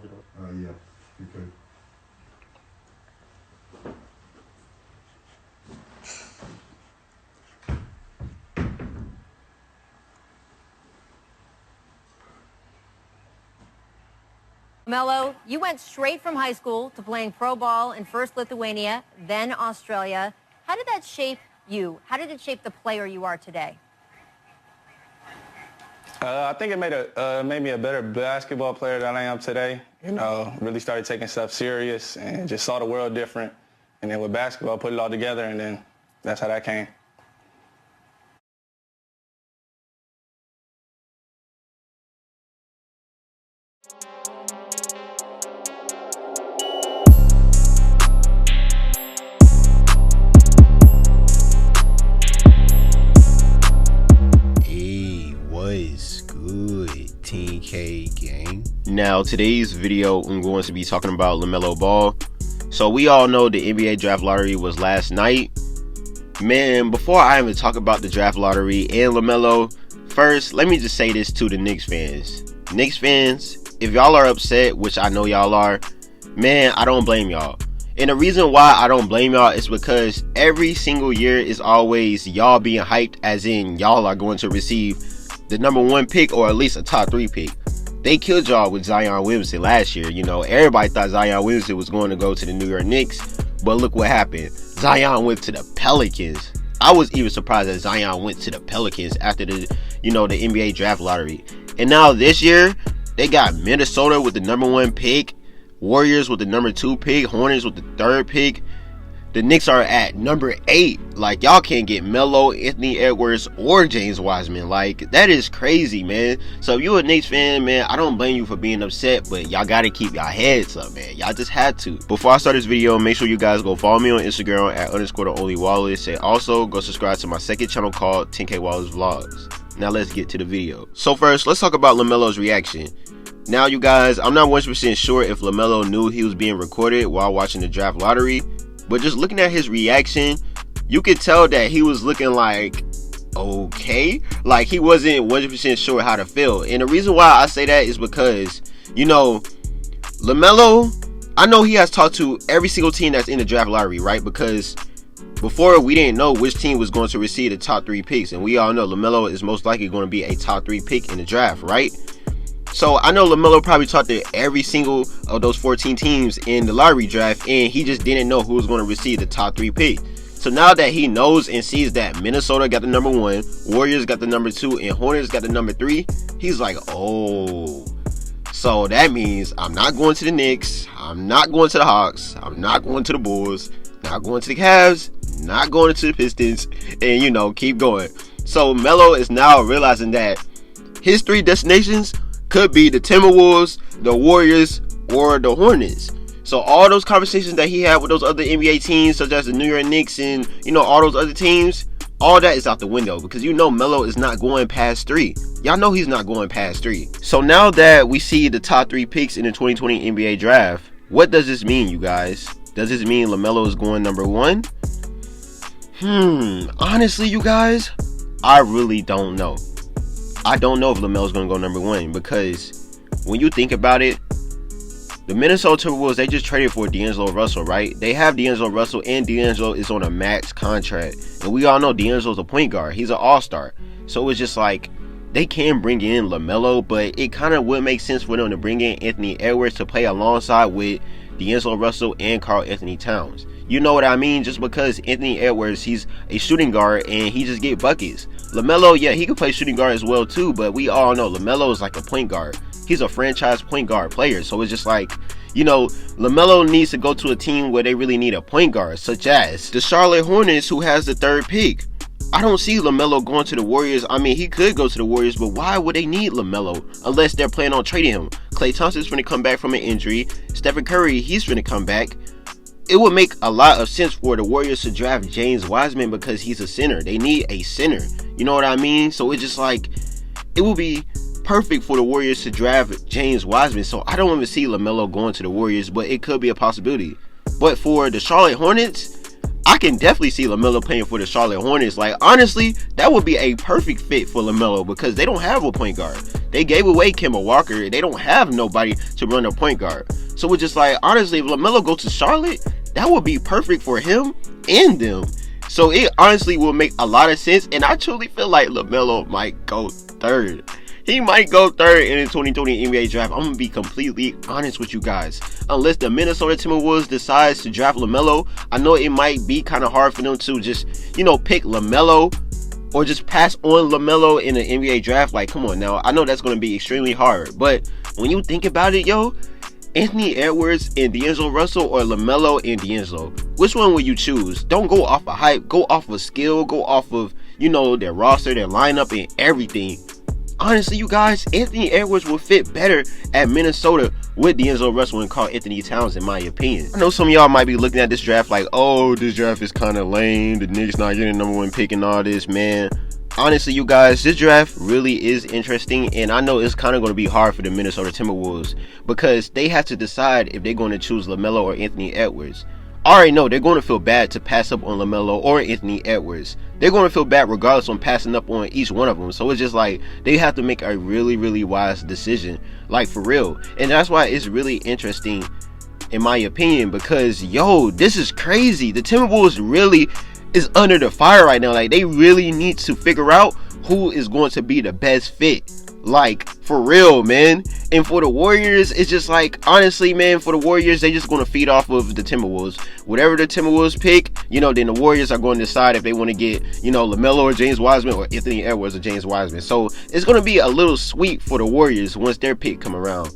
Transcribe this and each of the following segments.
Yeah, you could. LaMelo, you went straight from high school to playing pro ball in first Lithuania, then Australia. How did that shape you? How did it shape the player you are today? I think it made me a better basketball player than I am today. You know, really started taking stuff serious and just saw the world different. And then with basketball, put it all together, and then that's how that came. What's good, 10K gang? Now today's video I'm going to be talking about LaMelo Ball. So we all know the NBA draft lottery was last night. Man, before I even talk about the draft lottery and LaMelo, first let me just say this to the Knicks fans. Knicks fans, if y'all are upset, which I know y'all are, man, I don't blame y'all. And the reason why I don't blame y'all is because every single year is always y'all being hyped, as in y'all are going to receive the #1 pick or at least a top 3 pick. They killed y'all with Zion Williamson last year. You know, everybody thought Zion Williamson was going to go to the New York Knicks, but look what happened. Zion went to the Pelicans. I was even surprised that Zion went to the Pelicans after the NBA draft lottery. And now this year, they got Minnesota with the #1 pick, Warriors with the #2 pick, Hornets with the 3rd pick. The Knicks are at number 8. Like, y'all can't get Melo, Anthony Edwards, or James Wiseman. Like, that is crazy, man. So if you're a Knicks fan, man, I don't blame you for being upset, but y'all gotta keep y'all heads up, man. Y'all just had to. Before I start this video, make sure you guys go follow me on Instagram at _theonlywallace, and also go subscribe to my second channel called 10K Wallace Vlogs. Now let's get to the video. So first, let's talk about LaMelo's reaction. Now, you guys, I'm not 100% sure if LaMelo knew he was being recorded while watching the draft lottery, but just looking at his reaction, you could tell that he was looking like, okay, like he wasn't 100% sure how to feel. And the reason why I say that is because, you know, LaMelo, I know he has talked to every single team that's in the draft lottery, right? Because before, we didn't know which team was going to receive the top 3 picks, and we all know LaMelo is most likely going to be a top 3 pick in the draft, right? So I know LaMelo probably talked to every single of those 14 teams in the lottery draft, and he just didn't know who was going to receive the top 3 pick. So now that he knows and sees that Minnesota got the #1, Warriors got the #2, and Hornets got the #3, he's like, oh, so that means I'm not going to the Knicks, I'm not going to the Hawks, I'm not going to the Bulls, not going to the Cavs, not going to the Pistons, and, you know, keep going. So Melo is now realizing that his 3 destinations could be the Timberwolves, the Warriors, or the Hornets. So all those conversations that he had with those other NBA teams, such as the New York Knicks and, you know, all those other teams, all that is out the window, because you know Melo is not going past 3. Y'all know he's not going past 3. So now that we see the top 3 picks in the 2020 NBA draft, what does this mean, you guys? Does this mean LaMelo is going #1? Honestly, you guys, I really don't know. I don't know if LaMelo's going to go #1, because when you think about it, the Minnesota Timberwolves, they just traded for D'Angelo Russell, right? They have D'Angelo Russell, and D'Angelo is on a max contract. And we all know D'Angelo's a point guard. He's an all-star. So it's just like, they can bring in LaMelo, but it kind of would make sense for them to bring in Anthony Edwards to play alongside with D'Angelo Russell and Karl Anthony Towns. You know what I mean? Just because Anthony Edwards, he's a shooting guard and he just get buckets. LaMelo, yeah, he can play shooting guard as well too, but we all know LaMelo is like a point guard. He's a franchise point guard player. So it's just like, you know, LaMelo needs to go to a team where they really need a point guard, such as the Charlotte Hornets, who has the 3rd pick. I don't see LaMelo going to the Warriors. I mean, he could go to the Warriors, but why would they need LaMelo unless they're planning on trading him? Klay Thompson's going to come back from an injury. Stephen Curry, he's going to come back. It would make a lot of sense for the Warriors to draft James Wiseman because he's a center. They need a center. You know what I mean? So it's just like, it would be perfect for the Warriors to draft James Wiseman. So I don't even see LaMelo going to the Warriors, but it could be a possibility. But for the Charlotte Hornets, I can definitely see LaMelo playing for the Charlotte Hornets. Like, honestly, that would be a perfect fit for LaMelo because they don't have a point guard. They gave away Kemba Walker. They don't have nobody to run a point guard. So it's just like, honestly, if LaMelo goes to Charlotte, that would be perfect for him and them. So it honestly will make a lot of sense. And I truly feel like LaMelo might go third. He might go third in the 2020 NBA draft. I'm going to be completely honest with you guys. Unless the Minnesota Timberwolves decides to draft LaMelo, I know it might be kind of hard for them to just, pick LaMelo or just pass on LaMelo in the NBA draft. Like, come on now. I know that's going to be extremely hard. But when you think about it, Anthony Edwards and D'Angelo Russell or LaMelo and D'Angelo, which one will you choose? Don't go off of hype. Go off of skill. Go off of, their roster, their lineup, and everything. Honestly, you guys, Anthony Edwards will fit better at Minnesota with D'Angelo Russell and Karl-Anthony Towns, in my opinion. I know some of y'all might be looking at this draft like, oh, this draft is kind of lame. The Knicks not getting number 1 pick and all this, man. Honestly, you guys, this draft really is interesting, and I know it's kind of going to be hard for the Minnesota Timberwolves because they have to decide if they're going to choose LaMelo or Anthony Edwards. I already know they're going to feel bad to pass up on LaMelo or Anthony Edwards. They're going to feel bad regardless on passing up on each one of them. So it's just like they have to make a really, really wise decision, like for real. And that's why it's really interesting, in my opinion, because this is crazy. The Timberwolves really is under the fire right now. Like, they really need to figure out who is going to be the best fit. Like, for real, man. And for the Warriors, it's just like, honestly, man, for the Warriors, they just going to feed off of the Timberwolves. Whatever the Timberwolves pick, then the Warriors are going to decide if they want to get, LaMelo or James Wiseman or Anthony Edwards or James Wiseman. So it's going to be a little sweet for the Warriors once their pick come around.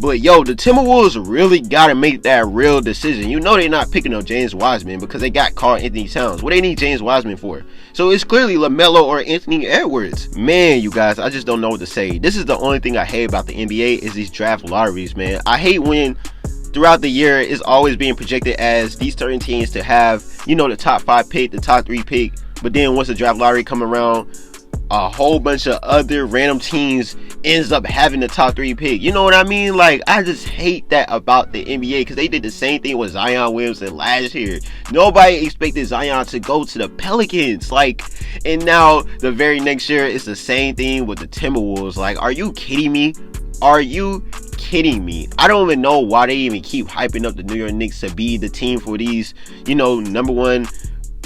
But the Timberwolves really got to make that real decision. They're not picking up James Wiseman because they got Karl-Anthony Towns. What they need James Wiseman for? So it's clearly LaMelo or Anthony Edwards. Man, you guys, I just don't know what to say. This is the only thing I hate about the NBA is these draft lotteries, man. I hate when throughout the year it's always being projected as these certain teams to have, the top 5 pick, the top 3 pick. But then once the draft lottery come around, a whole bunch of other random teams ends up having the top 3 pick. You know what I mean? Like, I just hate that about the NBA because they did the same thing with Zion Williamson last year. Nobody expected Zion to go to the Pelicans. Like, and now the very next year it's the same thing with the Timberwolves. Like, are you kidding me? Are you kidding me? I don't even know why they even keep hyping up the New York Knicks to be the team for these, number 1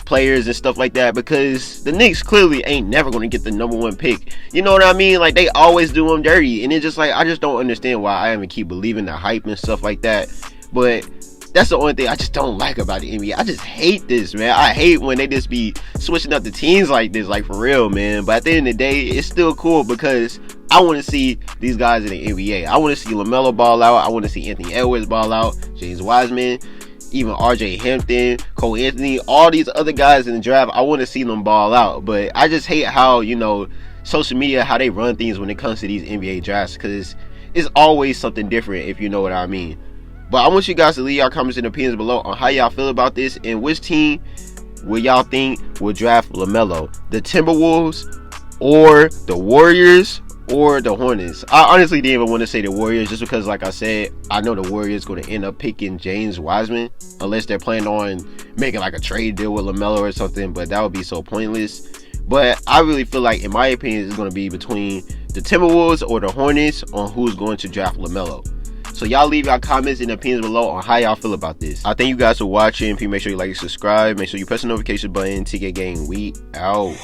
players and stuff like that, because the Knicks clearly ain't never going to get the number 1 pick. You know what I mean? Like, they always do them dirty, and it's just like, I just don't understand why I even keep believing the hype and stuff like that. But that's the only thing I just don't like about the NBA. I just hate this, man. I hate when they just be switching up the teams like this, like, for real, man. But at the end of the day, it's still cool because I want to see these guys in the NBA. I want to see LaMelo ball out. I want to see Anthony Edwards ball out, James Wiseman, even RJ Hampton, Cole Anthony, all these other guys in the draft. I want to see them ball out. But I just hate how, social media, how they run things when it comes to these NBA drafts, because it's always something different, if you know what I mean. But I want you guys to leave your comments and opinions below on how y'all feel about this and which team will y'all think will draft LaMelo, the Timberwolves or the Warriors or the Hornets. I honestly didn't even want to say the Warriors just because, like I said, I know the Warriors going to end up picking James Wiseman unless they're planning on making like a trade deal with LaMelo or something, but that would be so pointless. But I really feel like, in my opinion, it's going to be between the Timberwolves or the Hornets on who's going to draft LaMelo. So y'all leave your comments and opinions below on how y'all feel about this. I thank you guys for watching. Please make sure you like and subscribe. Make sure you press the notification button. TK Gang, we out.